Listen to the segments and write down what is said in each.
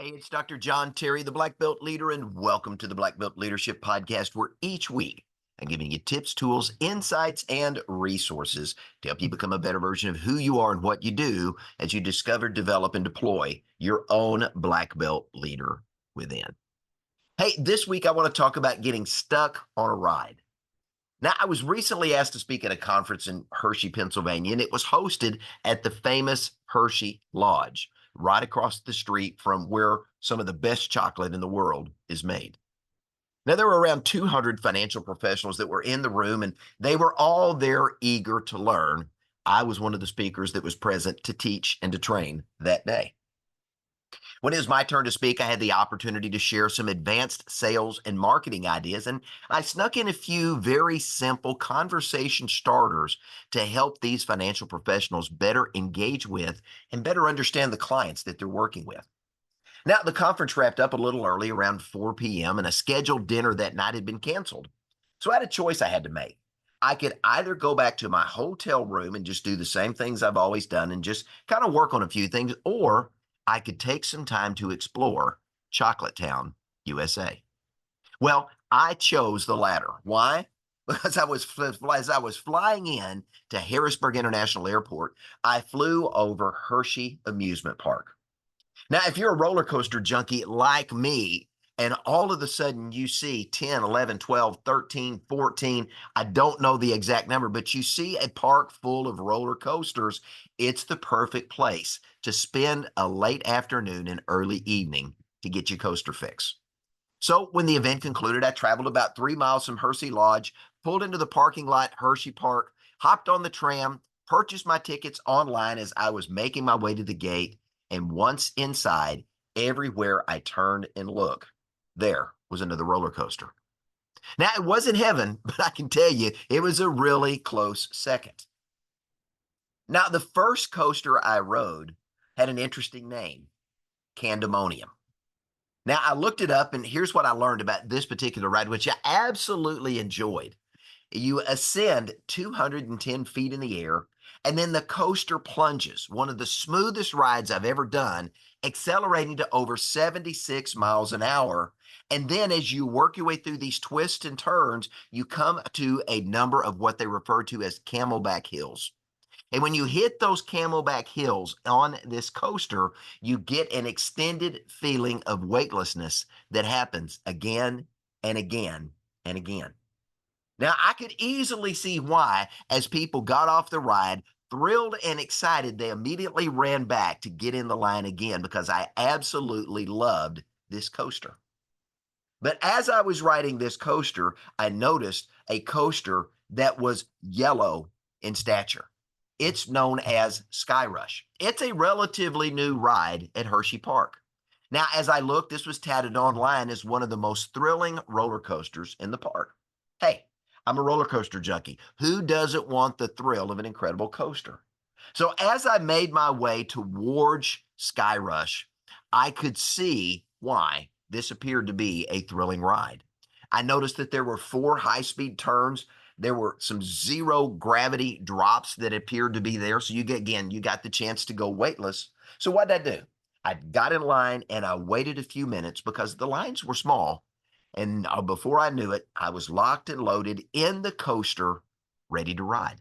Hey, it's Dr. John Terry, the Black Belt Leader, and welcome to the Black Belt Leadership Podcast, where each week I'm giving you tips, tools, insights, and resources to help you become a better version of who you are and what you do as you discover, develop, and deploy your own Black Belt leader within. Hey, this week I want to talk about getting stuck on a ride. Now, I was recently asked to speak at a conference in Hershey, Pennsylvania, and it was hosted at the famous Hershey Lodge, right across the street from where some of the best chocolate in the world is made. Now, there were around 200 financial professionals that were in the room, and they were all there eager to learn. I was one of the speakers that was present to teach and to train that day. When it was my turn to speak, I had the opportunity to share some advanced sales and marketing ideas, and I snuck in a few very simple conversation starters to help these financial professionals better engage with and better understand the clients that they're working with. Now, the conference wrapped up a little early, around 4 p.m., and a scheduled dinner that night had been canceled. So I had a choice I had to make. I could either go back to my hotel room and just do the same things I've always done and just kind of work on a few things, or I could take some time to explore Chocolate Town, USA. Well, I chose the latter. Why? Because as I was flying in to Harrisburg International Airport, I flew over Hershey Amusement Park. Now, if you're a roller coaster junkie like me, and all of a sudden you see 10, 11, 12, 13, 14, I don't know the exact number, but you see a park full of roller coasters, it's the perfect place to spend a late afternoon and early evening to get your coaster fix. So when the event concluded, I traveled about 3 miles from Hershey Lodge, pulled into the parking lot, Hershey Park, hopped on the tram, purchased my tickets online as I was making my way to the gate. And once inside, everywhere I turned and looked, there was another roller coaster. Now, it wasn't heaven, but I can tell you it was a really close second. Now, the first coaster I rode had an interesting name, Candemonium. Now, I looked it up, and here's what I learned about this particular ride, which I absolutely enjoyed. You ascend 210 feet in the air, and then the coaster plunges, one of the smoothest rides I've ever done, accelerating to over 76 miles an hour. And then as you work your way through these twists and turns, you come to a number of what they refer to as camelback hills. And when you hit those camelback hills on this coaster, you get an extended feeling of weightlessness that happens again and again and again. Now, I could easily see why, as people got off the ride, thrilled and excited, they immediately ran back to get in the line again because I absolutely loved this coaster. But as I was riding this coaster, I noticed a coaster that was yellow in stature. It's known as Sky Rush. It's a relatively new ride at Hershey Park. Now, as I looked, this was touted online as one of the most thrilling roller coasters in the park. Hey, I'm a roller coaster junkie. Who doesn't want the thrill of an incredible coaster? So as I made my way towards Sky Rush, I could see why this appeared to be a thrilling ride. I noticed that there were 4 high-speed turns. There were some zero gravity drops that appeared to be there. So you got the chance to go weightless. So what did I do? I got in line and I waited a few minutes because the lines were small. And before I knew it, I was locked and loaded in the coaster, ready to ride.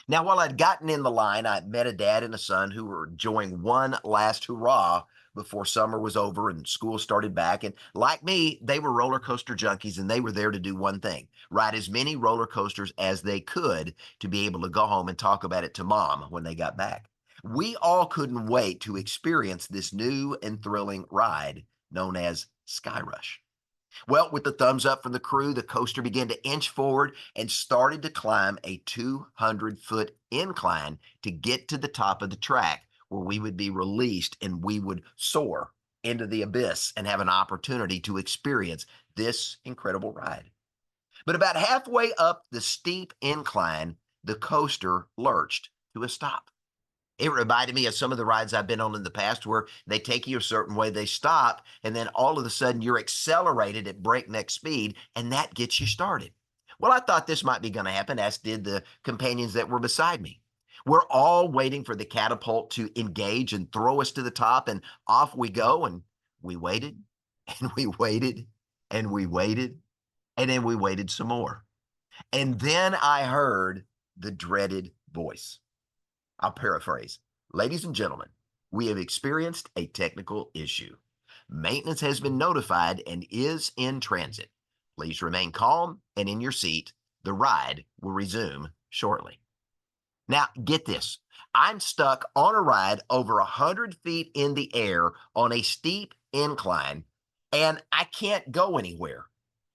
Now, while I'd gotten in the line, I met a dad and a son who were enjoying one last hurrah before summer was over and school started back. And like me, they were roller coaster junkies and they were there to do one thing, ride as many roller coasters as they could to be able to go home and talk about it to mom when they got back. We all couldn't wait to experience this new and thrilling ride known as Sky Rush. Well, with the thumbs up from the crew, the coaster began to inch forward and started to climb a 200-foot incline to get to the top of the track where we would be released and we would soar into the abyss and have an opportunity to experience this incredible ride. But about halfway up the steep incline, the coaster lurched to a stop. It reminded me of some of the rides I've been on in the past where they take you a certain way, they stop, and then all of a sudden you're accelerated at breakneck speed, and that gets you started. Well, I thought this might be going to happen, as did the companions that were beside me. We're all waiting for the catapult to engage and throw us to the top, and off we go. And we waited, and we waited, and we waited, and then we waited some more. And then I heard the dreaded voice. I'll paraphrase. Ladies and gentlemen, we have experienced a technical issue. Maintenance has been notified and is in transit. Please remain calm and in your seat. The ride will resume shortly. Now, get this. I'm stuck on a ride over 100 feet in the air on a steep incline, and I can't go anywhere.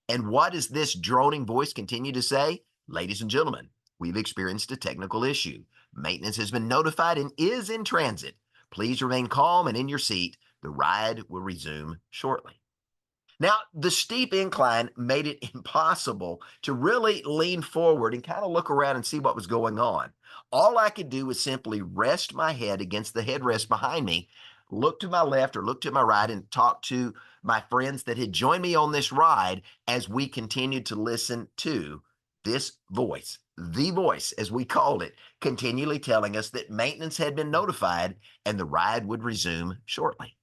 And what does this droning voice continue to say? Ladies and gentlemen, we've experienced a technical issue. Maintenance has been notified and is in transit. Please remain calm and in your seat. The ride will resume shortly. Now, the steep incline made it impossible to really lean forward and kind of look around and see what was going on. All I could do was simply rest my head against the headrest behind me, look to my left or look to my right, and talk to my friends that had joined me on this ride as we continued to listen to this voice, the voice, as we called it, continually telling us that maintenance had been notified and the ride would resume shortly.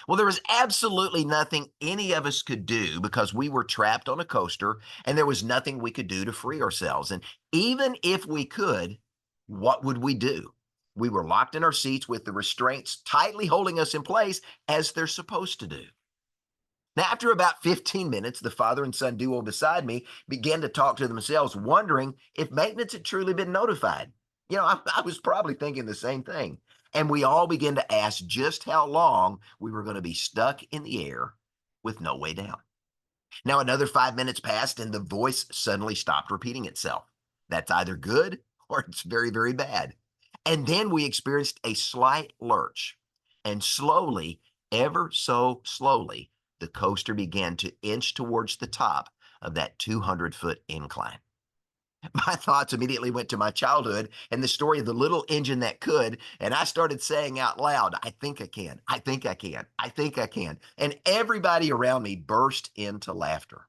Well, there was absolutely nothing any of us could do because we were trapped on a coaster and there was nothing we could do to free ourselves. And even if we could, what would we do? We were locked in our seats with the restraints tightly holding us in place as they're supposed to do. Now, after about 15 minutes, the father and son duo beside me began to talk to themselves, wondering if maintenance had truly been notified. I was probably thinking the same thing. And we all began to ask just how long we were going to be stuck in the air with no way down. Now, another 5 minutes passed, and the voice suddenly stopped repeating itself. That's either good or it's very, very bad. And then we experienced a slight lurch. And slowly, ever so slowly, the coaster began to inch towards the top of that 200-foot incline. My thoughts immediately went to my childhood and the story of the little engine that could, and I started saying out loud, I think I can, I think I can, I think I can. And everybody around me burst into laughter.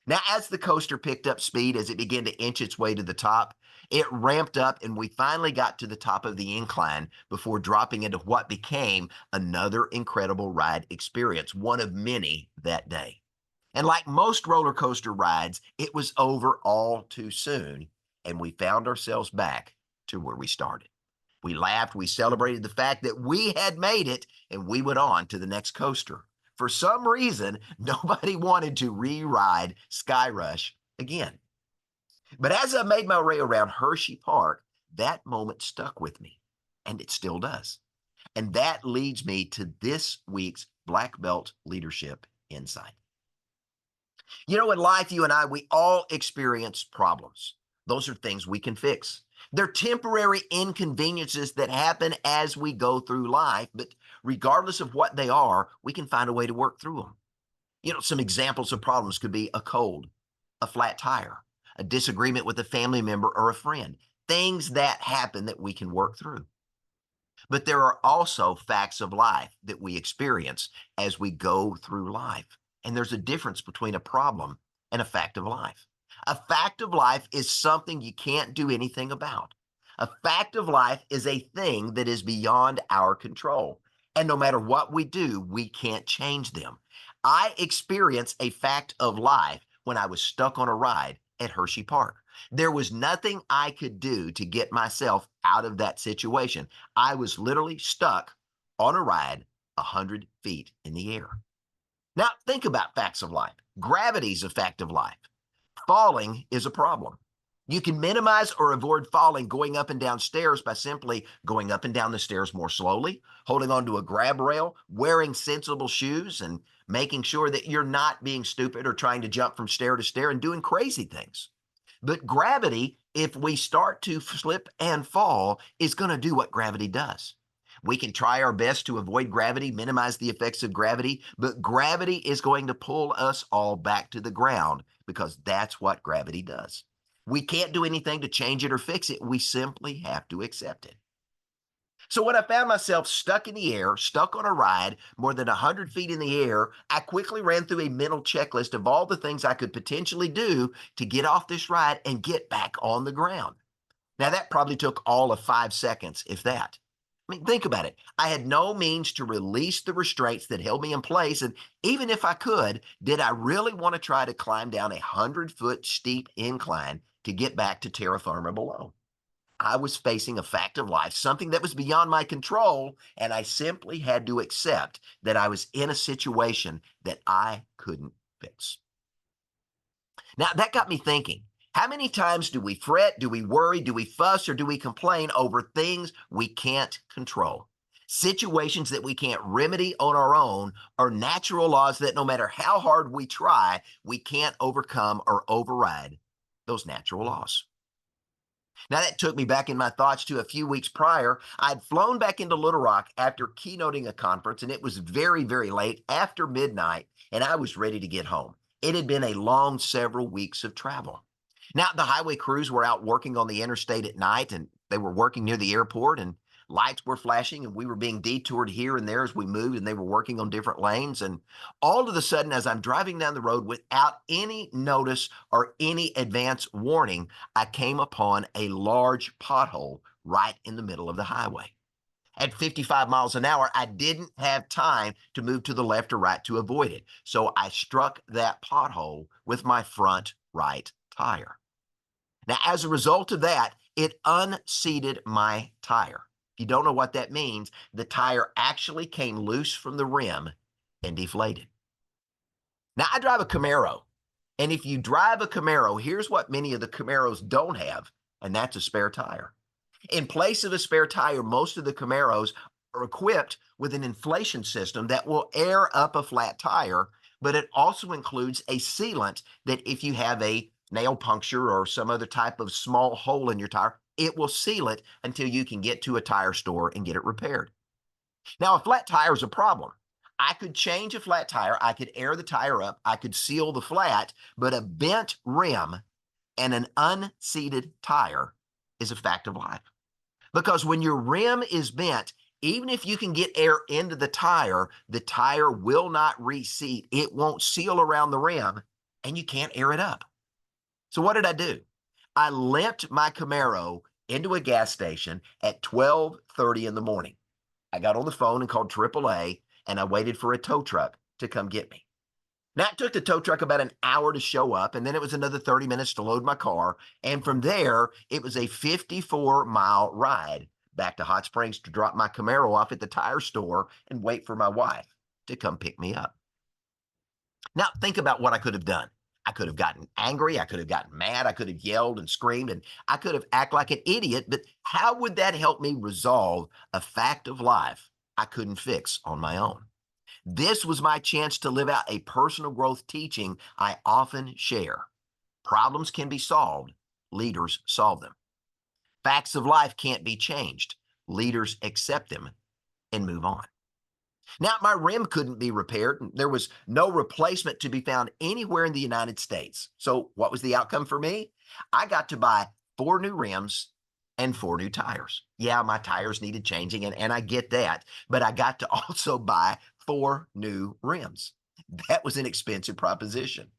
Now, as the coaster picked up speed, as it began to inch its way to the top, it ramped up and we finally got to the top of the incline before dropping into what became another incredible ride experience, one of many that day. And like most roller coaster rides, it was over all too soon, and we found ourselves back to where we started. We laughed, we celebrated the fact that we had made it, and we went on to the next coaster. For some reason, nobody wanted to re-ride Sky Rush again. But as I made my way around Hershey Park, that moment stuck with me, and it still does. And that leads me to this week's Black Belt Leadership Insight. In life, you and I, we all experience problems. Those are things we can fix. They're temporary inconveniences that happen as we go through life, but regardless of what they are, we can find a way to work through them. Some examples of problems could be a cold, a flat tire, a disagreement with a family member or a friend, things that happen that we can work through. But there are also facts of life that we experience as we go through life. And there's a difference between a problem and a fact of life. A fact of life is something you can't do anything about. A fact of life is a thing that is beyond our control. And no matter what we do, we can't change them. I experienced a fact of life when I was stuck on a ride at Hershey Park. There was nothing I could do to get myself out of that situation. I was literally stuck on a ride 100 feet in the air. Now, think about facts of life. Gravity is a fact of life. Falling is a problem. You can minimize or avoid falling going up and down stairs by simply going up and down the stairs more slowly, holding onto a grab rail, wearing sensible shoes, and making sure that you're not being stupid or trying to jump from stair to stair and doing crazy things. But gravity, if we start to slip and fall, is going to do what gravity does. We can try our best to avoid gravity, minimize the effects of gravity, but gravity is going to pull us all back to the ground because that's what gravity does. We can't do anything to change it or fix it. We simply have to accept it. So when I found myself stuck in the air, stuck on a ride more than 100 feet in the air, I quickly ran through a mental checklist of all the things I could potentially do to get off this ride and get back on the ground. Now, that probably took all of 5 seconds, if that. I mean, think about it. I had no means to release the restraints that held me in place. And even if I could, did I really want to try to climb down a 100-foot steep incline to get back to terra firma below? I was facing a fact of life, something that was beyond my control, and I simply had to accept that I was in a situation that I couldn't fix. Now, that got me thinking. How many times do we fret, do we worry, do we fuss, or do we complain over things we can't control? Situations that we can't remedy on our own, or natural laws that no matter how hard we try, we can't overcome or override those natural laws. Now, that took me back in my thoughts to a few weeks prior. I'd flown back into Little Rock after keynoting a conference, and it was very, very late after midnight, and I was ready to get home. It had been a long several weeks of travel. Now, the highway crews were out working on the interstate at night, and they were working near the airport, and lights were flashing, and we were being detoured here and there as we moved, and they were working on different lanes. And all of a sudden, as I'm driving down the road without any notice or any advance warning, I came upon a large pothole right in the middle of the highway. At 55 miles an hour, I didn't have time to move to the left or right to avoid it. So I struck that pothole with my front right tire. Now, as a result of that, it unseated my tire. If you don't know what that means, the tire actually came loose from the rim and deflated. Now, I drive a Camaro. And if you drive a Camaro, here's what many of the Camaros don't have, and that's a spare tire. In place of a spare tire, most of the Camaros are equipped with an inflation system that will air up a flat tire, but it also includes a sealant that if you have a nail puncture or some other type of small hole in your tire, it will seal it until you can get to a tire store and get it repaired. Now, a flat tire is a problem. I could change a flat tire, I could air the tire up, I could seal the flat, but a bent rim and an unseated tire is a fact of life. Because when your rim is bent, even if you can get air into the tire will not reseat. It won't seal around the rim, and you can't air it up. So what did I do? I limped my Camaro into a gas station at 12:30 in the morning. I got on the phone and called AAA, and I waited for a tow truck to come get me. Now, it took the tow truck about an hour to show up, and then it was another 30 minutes to load my car. And from there, it was a 54-mile ride back to Hot Springs to drop my Camaro off at the tire store and wait for my wife to come pick me up. Now, think about what I could have done. I could have gotten angry. I could have gotten mad. I could have yelled and screamed, and I could have acted like an idiot. But how would that help me resolve a fact of life I couldn't fix on my own? This was my chance to live out a personal growth teaching I often share. Problems can be solved, leaders solve them. Facts of life can't be changed, leaders accept them and move on. Now, my rim couldn't be repaired. There was no replacement to be found anywhere in the United States. So, what was the outcome for me? I got to buy 4 new rims and 4 new tires. Yeah, my tires needed changing, and I get that, but I got to also buy 4 new rims. That was an expensive proposition.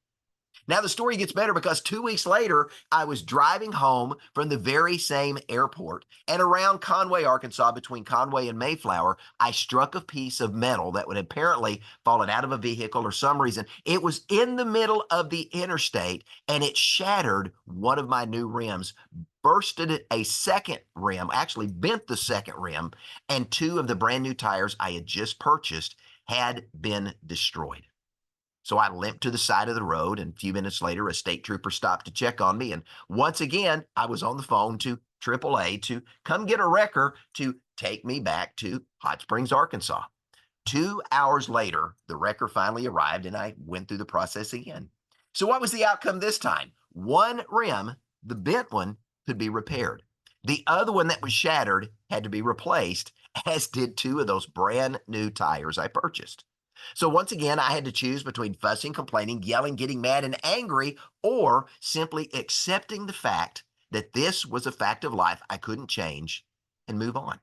Now, the story gets better because 2 weeks later, I was driving home from the very same airport. And around Conway, Arkansas, between Conway and Mayflower, I struck a piece of metal that would apparently fallen out of a vehicle or some reason. It was in the middle of the interstate and it shattered one of my new rims, bursted a second rim, actually bent the second rim, and 2 of the brand new tires I had just purchased had been destroyed. So I limped to the side of the road, and a few minutes later, a state trooper stopped to check on me. And once again, I was on the phone to AAA to come get a wrecker to take me back to Hot Springs, Arkansas. 2 hours later, the wrecker finally arrived, and I went through the process again. So what was the outcome this time? One rim, the bent one, could be repaired. The other one that was shattered had to be replaced, as did 2 of those brand new tires I purchased. So once again, I had to choose between fussing, complaining, yelling, getting mad and angry, or simply accepting the fact that this was a fact of life I couldn't change and move on.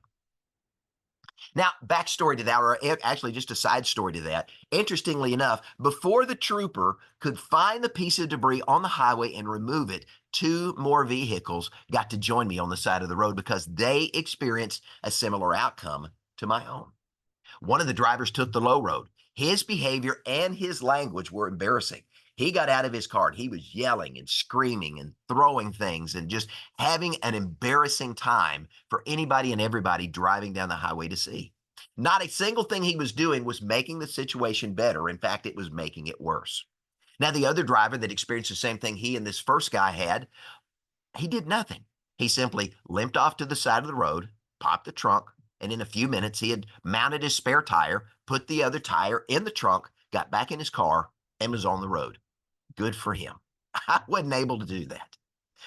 Now, backstory to that, or actually just a side story to that. Interestingly enough, before the trooper could find the piece of debris on the highway and remove it, two more vehicles got to join me on the side of the road because they experienced a similar outcome to my own. One of the drivers took the low road. His behavior and his language were embarrassing. He got out of his car and he was yelling and screaming and throwing things and just having an embarrassing time for anybody and everybody driving down the highway to see. Not a single thing he was doing was making the situation better. In fact, it was making it worse. Now, the other driver that experienced the same thing he and this first guy had, he did nothing. He simply limped off to the side of the road, popped the trunk, and in a few minutes he had mounted his spare tire, put the other tire in the trunk, got back in his car, and was on the road. Good for him. I wasn't able to do that.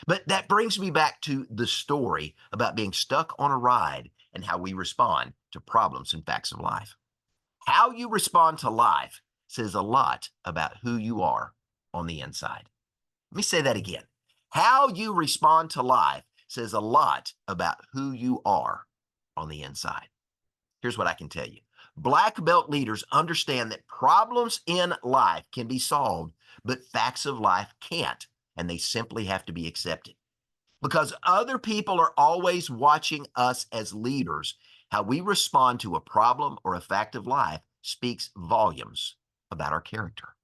But that brings me back to the story about being stuck on a ride and how we respond to problems and facts of life. How you respond to life says a lot about who you are on the inside. Let me say that again. How you respond to life says a lot about who you are on the inside. Here's what I can tell you. Black belt leaders understand that problems in life can be solved, but facts of life can't, and they simply have to be accepted. Because other people are always watching us as leaders, how we respond to a problem or a fact of life speaks volumes about our character.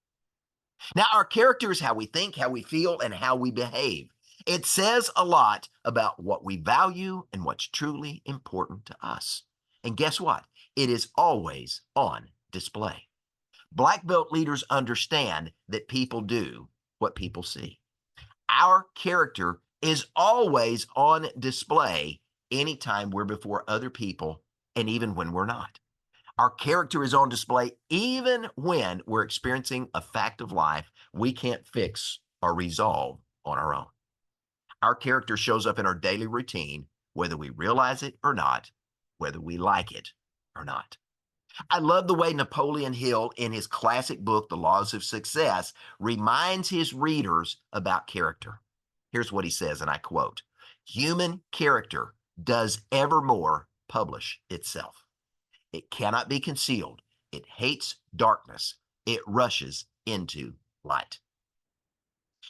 Now, our character is how we think, how we feel, and how we behave. It says a lot about what we value and what's truly important to us. And guess what? It is always on display. Black belt leaders understand that people do what people see. Our character is always on display anytime we're before other people and even when we're not. Our character is on display even when we're experiencing a fact of life we can't fix or resolve on our own. Our character shows up in our daily routine, whether we realize it or not, whether we like it or not. I love the way Napoleon Hill, in his classic book, The Laws of Success, reminds his readers about character. Here's what he says, and I quote, "Human character does evermore publish itself. It cannot be concealed. It hates darkness. It rushes into light."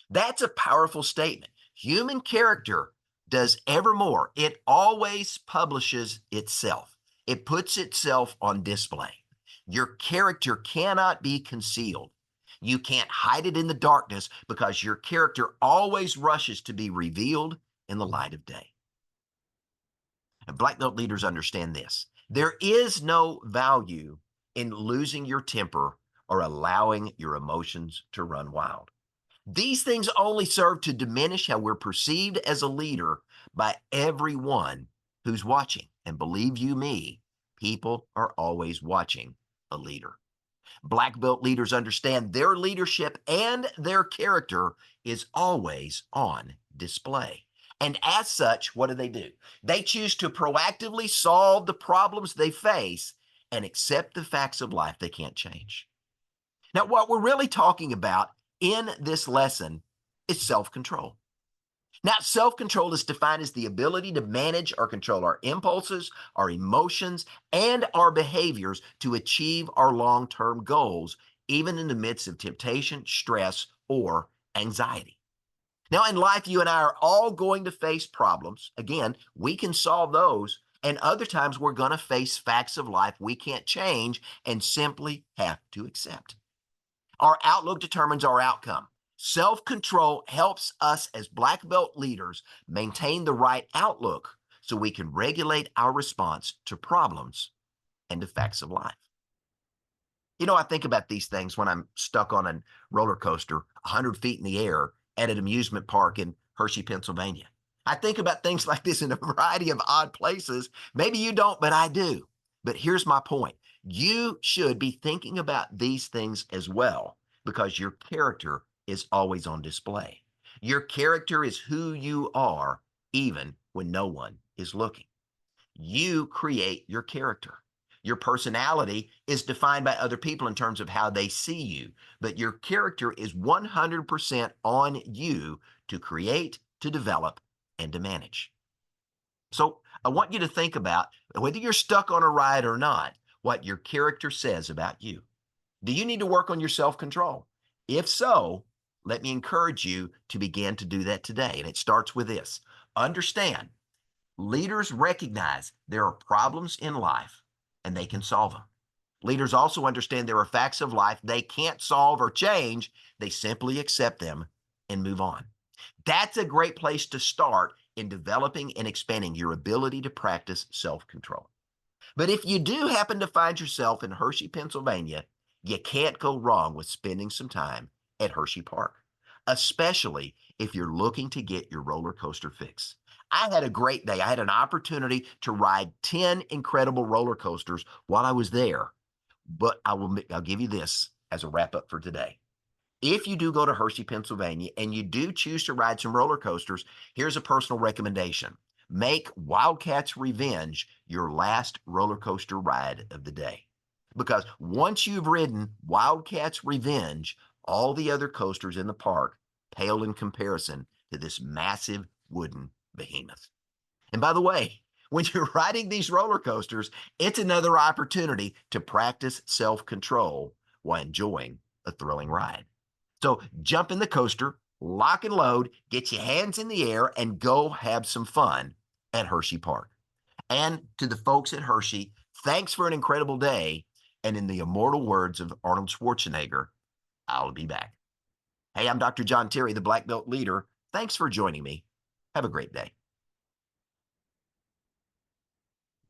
That's a powerful statement. Human character does evermore. It always publishes itself. It puts itself on display. Your character cannot be concealed. You can't hide it in the darkness because your character always rushes to be revealed in the light of day. And Black belt leaders understand this. There is no value in losing your temper or allowing your emotions to run wild. These things only serve to diminish how we're perceived as a leader by everyone who's watching. And believe you me, people are always watching a leader. Black belt leaders understand their leadership and their character is always on display. And as such, what do? They choose to proactively solve the problems they face and accept the facts of life they can't change. Now, what we're really talking about in this lesson is self-control. Now, self-control is defined as the ability to manage or control our impulses, our emotions, and our behaviors to achieve our long-term goals, even in the midst of temptation, stress, or anxiety. Now, in life, you and I are all going to face problems. Again, we can solve those. And other times we're going to face facts of life we can't change and simply have to accept. Our outlook determines our outcome. Self-control helps us as black belt leaders maintain the right outlook so we can regulate our response to problems and to facts of life. You know, I think about these things when I'm stuck on a roller coaster 100 feet in the air at an amusement park in Hershey, Pennsylvania. I think about things like this in a variety of odd places. Maybe you don't, but I do. But here's my point. You should be thinking about these things as well because your character is always on display. Your character is who you are, even when no one is looking. You create your character. Your personality is defined by other people in terms of how they see you, but your character is 100% on you to create, to develop, and to manage. So I want you to think about whether you're stuck on a ride or not, what your character says about you. Do you need to work on your self control? If so, let me encourage you to begin to do that today. And it starts with this: understand, leaders recognize there are problems in life and they can solve them. Leaders also understand there are facts of life they can't solve or change. They simply accept them and move on. That's a great place to start in developing and expanding your ability to practice self control. But if you do happen to find yourself in Hershey, Pennsylvania, you can't go wrong with spending some time at Hershey Park, especially if you're looking to get your roller coaster fix. I had a great day. I had an opportunity to ride 10 incredible roller coasters while I was there. But I'll give you this as a wrap up for today. If you do go to Hershey, Pennsylvania, and you do choose to ride some roller coasters, here's a personal recommendation. Make Wildcats Revenge your last roller coaster ride of the day. Because once you've ridden Wildcats Revenge, all the other coasters in the park pale in comparison to this massive wooden behemoth. And by the way, when you're riding these roller coasters, it's another opportunity to practice self control while enjoying a thrilling ride. So jump in the coaster, lock and load, get your hands in the air, and go have some fun at Hershey Park. And to the folks at Hershey, thanks for an incredible day. And in the immortal words of Arnold Schwarzenegger, I'll be back. Hey, I'm Dr. John Terry, the Black Belt Leader. Thanks for joining me. Have a great day.